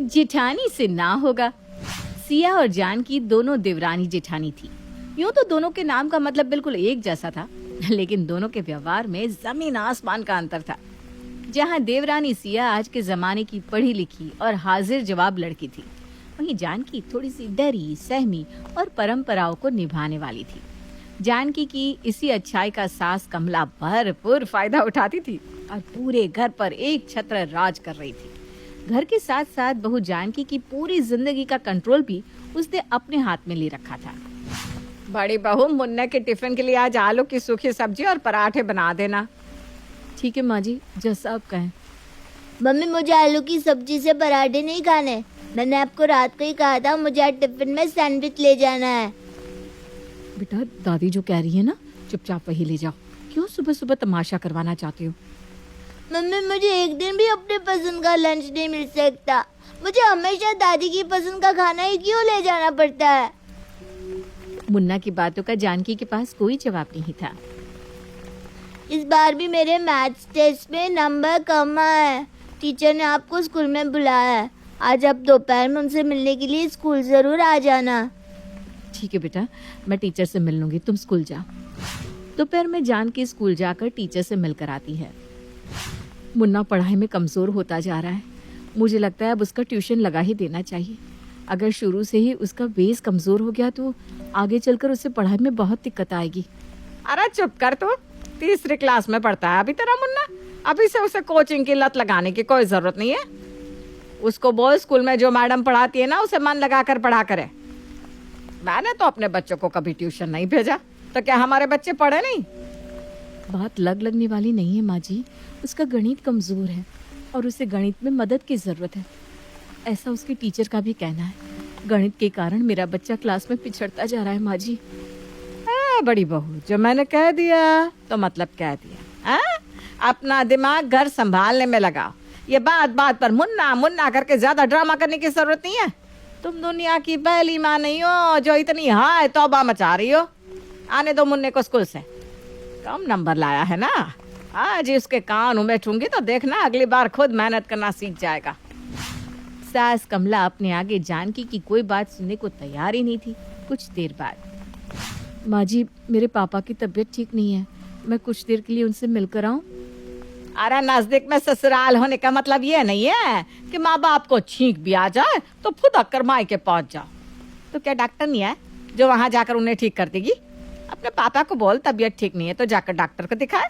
जेठानी से ना होगा। सिया और जानकी दोनों देवरानी जेठानी थी। यूं तो दोनों के नाम का मतलब बिल्कुल एक जैसा था, लेकिन दोनों के व्यवहार में जमीन आसमान का अंतर था। जहां देवरानी सिया आज के जमाने की पढ़ी लिखी और हाजिर जवाब लड़की थी, वहीं जानकी थोड़ी सी डरी, सहमी और परंपराओं को निभाने वाली थी। जानकी की इसी अच्छाई का सास कमला भरपूर फायदा उठाती थी और पूरे घर पर एक छत्र राज कर रही थी। घर के साथ साथ बहू जानकी की पूरी जिंदगी का कंट्रोल भी उसने अपने हाथ में ले रखा था। बड़ी बहू, मुन्ना के टिफिन के लिए आज आलू की सूखी सब्जी और पराठे बना देना। ठीक है माँ जी, जैसा आप कहें। मम्मी, मुझे आलू की सब्जी से पराठे नहीं खाने। मैंने आपको रात को ही कहा था मुझे आज टिफिन में सैंडविच ले जाना है। बेटा, दादी जो कह रही है ना, चुपचाप वही ले जाओ। क्यों सुबह सुबह तमाशा करवाना चाहती हो? मम्मी, मुझे एक दिन भी अपने पसंद का लंच नहीं मिल सकता। मुझे हमेशा दादी की पसंद का खाना ही क्यों ले जाना पड़ता है? मुन्ना की बातों का जानकी के पास कोई जवाब नहीं था। इस बार भी मेरे मैथ्स टेस्ट में नंबर कम आए। टीचर ने आपको स्कूल में बुलाया है। आज आप दोपहर में उनसे मिलने के लिए स्कूल जरूर आ जाना। ठीक है बेटा, मैं टीचर से मिल लूंगी, तुम स्कूल जाओ। दोपहर में जानकी स्कूल जाकर टीचर से मिलकर आती है। मुन्ना पढ़ाई में कमजोर होता जा रहा है। मुझे लगता है अब उसका ट्यूशन लगा ही देना चाहिए। अगर शुरू से ही उसका बेस कमजोर हो गया तो आगे चलकर उसे पढ़ाई में बहुत दिक्कत आएगी। अरे चुप कर, तू तीसरी क्लास में पढ़ता है अभी तेरा मुन्ना। अभी से उसे कोचिंग की लत लगाने की कोई जरूरत नहीं है। उसको बोल स्कूल में जो मैडम पढ़ाती है ना, उसे मन लगाकर पढ़ा करे। मैंने तो अपने बच्चों को कभी ट्यूशन नहीं भेजा, तो क्या हमारे बच्चे पढ़े नहीं? बात लगने वाली नहीं है माँ जी। उसका गणित कमजोर है और उसे गणित में मदद की जरूरत है, ऐसा उसके टीचर का भी कहना है। गणित के कारण मेरा बच्चा क्लास में पिछड़ता जा रहा है माँ जी। बड़ी बहू, जो मैंने कह दिया तो मतलब कह दिया। अपना दिमाग घर संभालने में लगाओ। ये बात बात पर मुन्ना मुन्ना करके ज्यादा ड्रामा करने की जरूरत नहीं है। तुम दुनिया की पहली माँ नहीं हो जो इतनी हाय तौबा मचा रही हो। आने दो मुन्ने को स्कूल से। कम नंबर लाया है ना, आज उसके कान उमेटूंगी तो देखना अगली बार खुद मेहनत करना सीख जाएगा। सास कमला अपने आगे जानकी की कोई बात सुनने को तैयार ही नहीं थी। कुछ देर बाद, माँ जी, मेरे पापा की तबीयत ठीक नहीं है, मैं कुछ देर के लिए उनसे मिलकर आऊं? अरे नजदीक में ससुराल होने का मतलब ये नहीं है कि माँ बाप को छींक भी आ जाए तो फुदक कर मायके पहुंच जाओ। तो क्या डॉक्टर नहीं है जो वहां जाकर उन्हें ठीक कर देगी? अपने पापा को बोल तबीयत ठीक नहीं है तो जाकर डॉक्टर को दिखाए।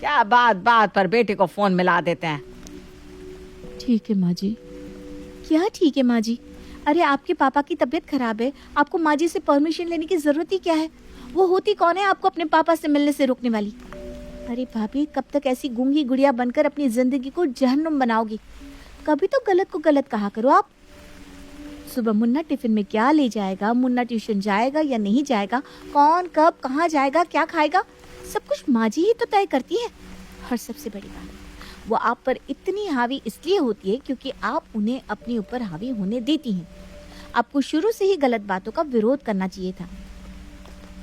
क्या बात बात पर बेटे को फोन मिला देते हैं। ठीक है माँ जी। क्या ठीक है माँ जी? अरे आपके पापा की तबीयत खराब है, आपको माँ जी से परमिशन लेने की जरूरत ही क्या है? वो होती कौन है आपको अपने पापा से मिलने से रोकने वाली? अरे भाभी, कब तक ऐसी गूंगी गुड़िया बनकर अपनी जिंदगी को जहन्नुम बनाओगी? कभी तो गलत को गलत कहा करो आप। सुबह मुन्ना टिफिन में क्या ले जाएगा, मुन्ना ट्यूशन जाएगा या नहीं जाएगा, कौन कब कहाँ जाएगा, क्या खाएगा, सब कुछ माँ जी ही तो तय करती है। और सबसे बड़ी बात, वो आप पर इतनी हावी इसलिए होती है क्योंकि आप उन्हें अपने ऊपर हावी होने देती हैं। आपको शुरू से ही गलत बातों का विरोध करना चाहिए था।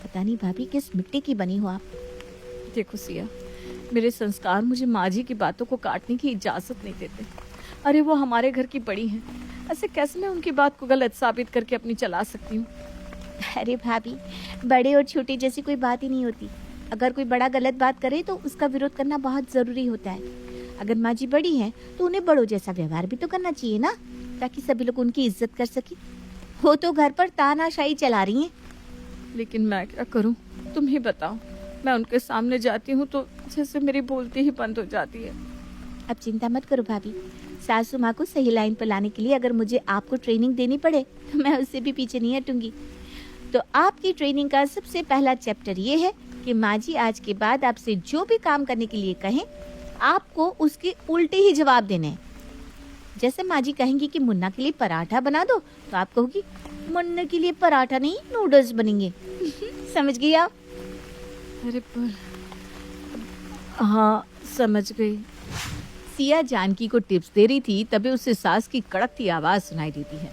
पता नहीं भाभी किस मिट्टी की बनी हो आप। देखो सिया, मेरे संस्कार मुझे माँ जी की बातों को काटने की इजाजत नहीं देते। अरे वो हमारे घर की बड़ी हैं, ऐसे कैसे मैं उनकी बात को गलत साबित करके अपनी चला सकती हूँ? अरे भाभी, बड़े और छोटे जैसी कोई बात ही नहीं होती। अगर कोई बड़ा गलत बात करे तो उसका विरोध करना बहुत जरूरी होता है। अगर माँ जी बड़ी हैं तो उन्हें बड़ों जैसा व्यवहार भी तो करना चाहिए ना, ताकि सभी लोग उनकी इज्जत कर सके। वो तो घर पर तानाशाही चला रही हैं। लेकिन मैं क्या करूँ, तुम ही बताओ। मैं उनके सामने जाती हूँ तो जैसे मेरी बोलती ही बंद हो जाती है। अब चिंता मत करो भाभी, सासू माँ को सही लाइन पर लाने के लिए अगर मुझे आपको ट्रेनिंग देनी पड़े तो मैं उससे भी पीछे नहीं हटूंगी। तो आपकी ट्रेनिंग का सबसे पहला चैप्टर ये है कि माँ जी आज के बाद आपसे जो भी काम करने के लिए कहें, आपको उसके उल्टे ही जवाब देने हैं। जैसे माँ जी कहेंगी कि मुन्ना के लिए पराठा बना दो, तो आप कहोगी मुन्ना के लिए पराठा नहीं नूडल्स बनेंगे। समझ गई आप? अरे पर हाँ, समझ गई। सिया जानकी को टिप्स दे रही थी, तभी उसे सास की कड़कती आवाज सुनाई देती है।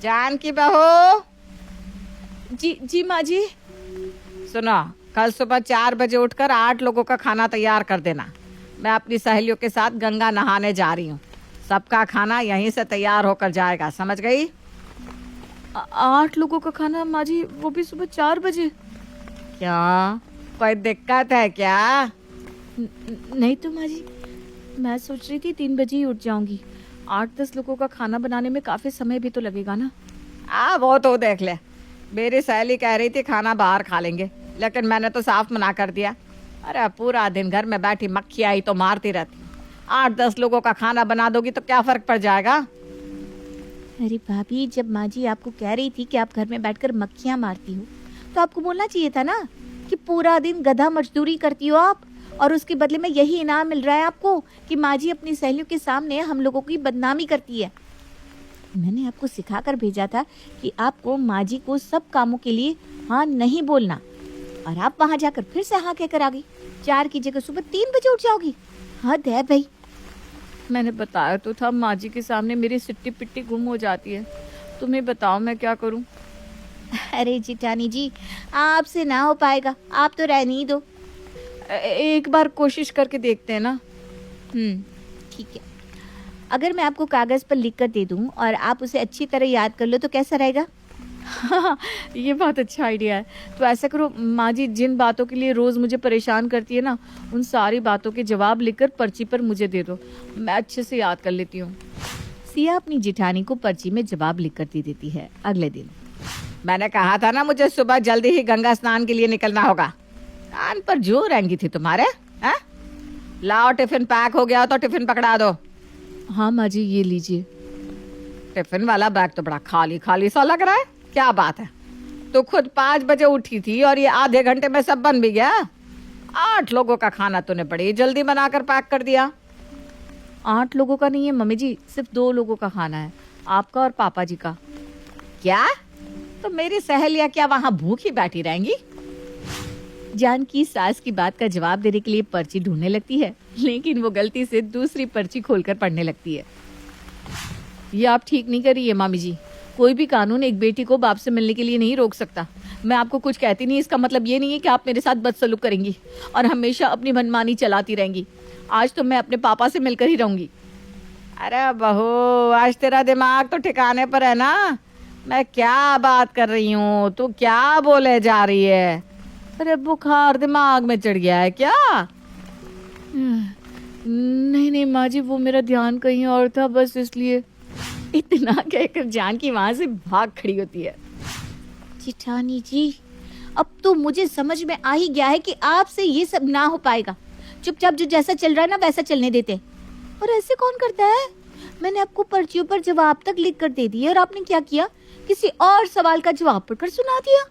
जानकी बहू। जी माँ जी। सुनो, कल सुबह 4 बजे उठकर 8 लोगों का खाना तैयार कर देना। मैं अपनी सहेलियों के साथ गंगा नहाने जा रही हूँ। सबका खाना यहीं से तैयार होकर जाएगा, समझ गई? 8 लोगों का खाना माँ जी, वो भी सुबह 4 बजे? क्यों, कोई दिक्कत है क्या? नहीं तो माँ जी, मैं सोच रही थी 3 बजे ही उठ जाऊंगी। 8-10 लोगों का खाना बनाने में काफी समय भी तो लगेगा ना। वो तो देख ले, मेरी सहेली कह रही थी खाना बाहर खा लेंगे, लेकिन मैंने तो साफ मना कर दिया। अरे पूरा दिन घर में बैठी मक्खी आई तो मारती रहती, 8-10 लोगों का खाना बना दोगी तो क्या फर्क पड़ जाएगा? अरे भाभी, जब माँ जी आपको कह रही थी कि आप घर में बैठकर मक्खियाँ मारती हो, तो आपको बोलना चाहिए था ना कि पूरा दिन गधा मजदूरी करती हो आप, और उसके बदले में यही इनाम मिल रहा है आपको कि माँ जी अपनी सहेलियों के सामने हम लोगों की बदनामी करती है। मैंने आपको सिखा कर भेजा था कि आपको माँ जी को सब कामों के लिए हाँ नहीं बोलना, और आप वहाँ जाकर फिर से हाँ कहकर आ गई। 4 की जगह सुबह 3 बजे उठ जाओगी, हद है भाई। मैंने बताया तो था, माँ जी के सामने मेरी सिट्टी पिट्टी गुम हो जाती है। तुम्हें बताओ मैं क्या करूं? अरे जिठानी जी, आपसे ना हो पाएगा, आप तो रहने ही दो। एक बार कोशिश करके देखते हैं ना। ठीक है। अगर मैं आपको कागज़ पर लिख कर दे दूं और आप उसे अच्छी तरह याद कर लो तो कैसा रहेगा? हाँ, ये बहुत अच्छा आइडिया है। तो ऐसा करो माँ जी, जिन बातों के लिए रोज़ मुझे परेशान करती है ना, उन सारी बातों के जवाब लिखकर पर्ची पर मुझे दे दो, मैं अच्छे से याद कर लेती हूँ। सिया अपनी जिठानी को पर्ची में जवाब लिख कर दे देती है। अगले दिन, मैंने कहा था ना मुझे सुबह जल्दी ही गंगा स्नान के लिए निकलना होगा। कान पर जो रेंगी थी तुम्हारे, हैं? लाओ टिफिन पैक हो गया तो टिफिन पकड़ा दो। हाँ माँ जी, ये लीजिए। टिफिन वाला बैग तो बड़ा खाली खाली सा लग रहा है, क्या बात है? तो खुद 5 बजे उठी थी और ये आधे घंटे में सब बन भी गया। 8 लोगों का खाना तूने बड़ी जल्दी बनाकर पैक कर दिया। 8 लोगों का नहीं है मम्मी जी, सिर्फ 2 लोगों का खाना है, आपका और पापा जी का। क्या? तो मेरी सहेलियां क्या वहां भूखी बैठी रहेंगी? जानकी सास की बात का जवाब देने के लिए पर्ची ढूंढने लगती है, लेकिन वो गलती से दूसरी पर्ची खोलकर पढ़ने लगती है। ये आप ठीक नहीं कर रही है मामी जी। कोई भी कानून एक बेटी को बाप से मिलने के लिए नहीं रोक सकता। मैं आपको कुछ कहती नहीं, इसका मतलब ये नहीं है कि आप मेरे साथ बदसलूक करेंगी और हमेशा अपनी मनमानी चलाती रहेंगी। आज तो मैं अपने पापा से मिलकर ही रहूंगी। अरे बहू, आज तेरा दिमाग तो ठिकाने पर है ना? मैं क्या बात कर रही हूँ, तू क्या बोले जा रही है? अरे बुखार दिमाग में चढ़ गया है क्या? नहीं नहीं माँ जी, वो मेरा ध्यान कहीं और था, बस इसलिए। इतना कहकर जानकी वहां से भाग खड़ी होती है। जिठानी जी, अब तो मुझे समझ में आ ही गया है कि आपसे ये सब ना हो पाएगा। चुपचाप जो जैसा चल रहा है ना वैसा चलने देते। और ऐसे कौन करता है? मैंने आपको पर्चियों पर जवाब तक लिख कर दे दिए और आपने क्या किया? किसी और सवाल का जवाब पढ़कर सुना दिया।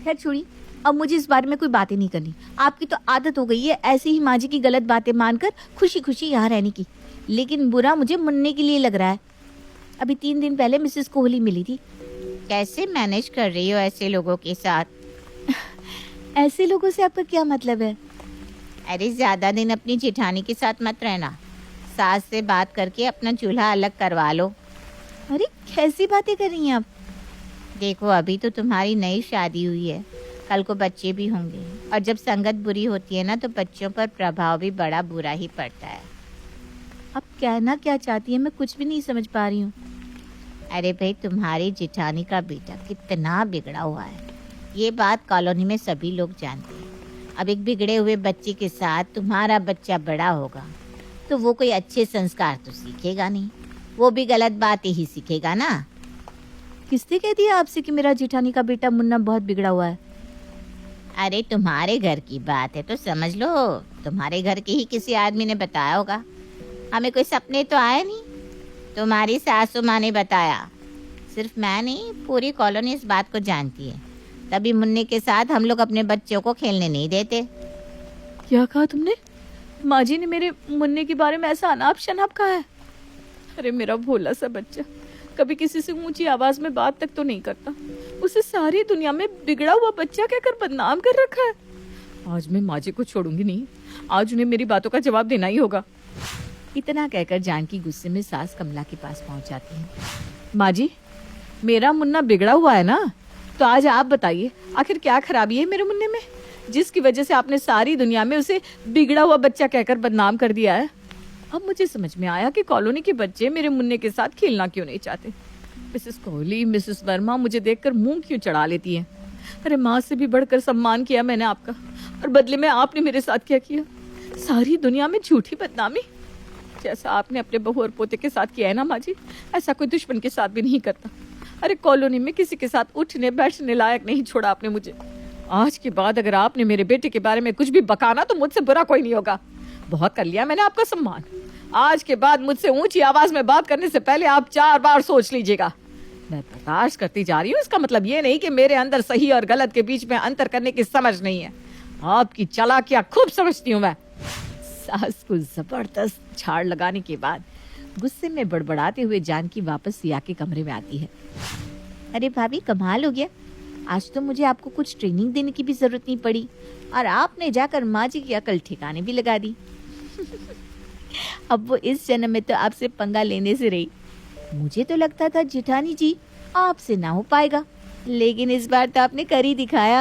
खैर छोड़िए, अब मुझे इस बारे में कोई बातें नहीं करनी। आपकी तो आदत हो गई है ऐसे ही माँ जी की गलत बातें मानकर खुशी खुशी यहाँ रहने की। लेकिन बुरा मुझे मुन्ने के लिए लग रहा है। अभी 3 दिन पहले मिसेस कोहली मिली थी। कैसे मैनेज कर रही हो ऐसे लोगों के साथ? ऐसे लोगों से आपका क्या मतलब है? अरे ज्यादा दिन अपनी जेठानी के साथ मत रहना। सास से बात करके अपना चूल्हा अलग करवा लो। अरे कैसी बातें कर रही हैं आप? देखो, अभी तो तुम्हारी नई शादी हुई है, कल को बच्चे भी होंगे, और जब संगत बुरी होती है ना तो बच्चों पर प्रभाव भी बड़ा बुरा ही पड़ता है। आप कहना क्या चाहती हैं? मैं कुछ भी नहीं समझ पा रही हूँ। अरे भाई, तुम्हारी जेठानी का बेटा कितना बिगड़ा हुआ है, ये बात कॉलोनी में सभी लोग जानते हैं। अब एक बिगड़े हुए बच्चे के साथ तुम्हारा बच्चा बड़ा होगा तो वो कोई अच्छे संस्कार तो सीखेगा नहीं, वो भी गलत बातें ही सीखेगा ना। किसने कह दिया आपसे कि मेरा जेठानी का बेटा मुन्ना बहुत बिगड़ा हुआ है? अरे तुम्हारे घर की बात है तो समझ लो, तुम्हारे घर के ही किसी आदमी ने बताया होगा। हमें कोई सपने तो आए नहीं, तुम्हारी सासू माँ ने बताया। सिर्फ मैं नहीं, पूरी कॉलोनी इस बात को जानती है। तभी मुन्ने के साथ हम लोग अपने बच्चों को खेलने नहीं देते। क्या कहा तुमने? माँ जी ने मेरे मुन्ने के बारे में ऐसा अनाप शनाप कहा है? अरे मेरा भोला सा बच्चा कभी किसी से ऊंची आवाज में बात तक तो नहीं करता, उसे सारी दुनिया में बिगड़ा हुआ बच्चा कहकर बदनाम कर रखा है। आज मैं माँ जी को छोड़ूंगी नहीं, आज उन्हें मेरी बातों का जवाब देना ही होगा। इतना कहकर जानकी गुस्से में सास कमला के पास पहुंच जाती है। माँ जी, मेरा मुन्ना बिगड़ा हुआ है ना, तो आज आप बताइए आखिर क्या खराबी है मेरे मुन्ने में, जिसकी वजह से आपने सारी दुनिया में उसे बिगड़ा हुआ बच्चा कहकर बदनाम कर दिया है? अब मुझे समझ में आया कि कॉलोनी के बच्चे मेरे मुन्ने के साथ खेलना क्यों नहीं चाहते। मिसेस कोहली, मिसेस वर्मा मुझे देखकर मुंह क्यों चढ़ा लेती हैं। अरे माँ से भी बढ़कर सम्मान किया मैंने आपका, और बदले में आपने मेरे साथ क्या किया? सारी दुनिया में झूठी बदनामी। जैसा आपने अपने बहू और पोते के साथ किया है ना माँ जी, ऐसा कोई दुश्मन के साथ भी नहीं करता। अरे कॉलोनी में किसी के साथ उठने बैठने लायक नहीं छोड़ा आपने मुझे। आज के बाद अगर आपने मेरे बेटे के बारे में कुछ भी बकाना तो मुझसे बुरा कोई नहीं होगा। बहुत कर लिया मैंने आपका सम्मान। आज के बाद मुझसे ऊंची आवाज में बात करने से पहले आप 4 बार सोच लीजिएगा। मैं बर्दाश्त करती जा रही हूँ, इसका मतलब ये नहीं कि मेरे अंदर सही और गलत के बीच में अंतर करने की समझ नहीं है। आपकी चालाकियां खूब समझती हूँ मैं। सास को जबरदस्त झाड़ लगाने के बाद गुस्से में बड़बड़ाते हुए जानकी वापस सिया के कमरे में आती है। अरे भाभी कमाल हो गया, आज तो मुझे आपको कुछ ट्रेनिंग देने की भी जरूरत नहीं पड़ी और आपने जाकर माँ जी की अकल ठिकाने भी लगा दी। अब वो इस जन्म में तो आपसे पंगा लेने से रही। मुझे तो लगता था जेठानी जी आपसे ना हो पाएगा, लेकिन इस बार तो आपने कर ही दिखाया।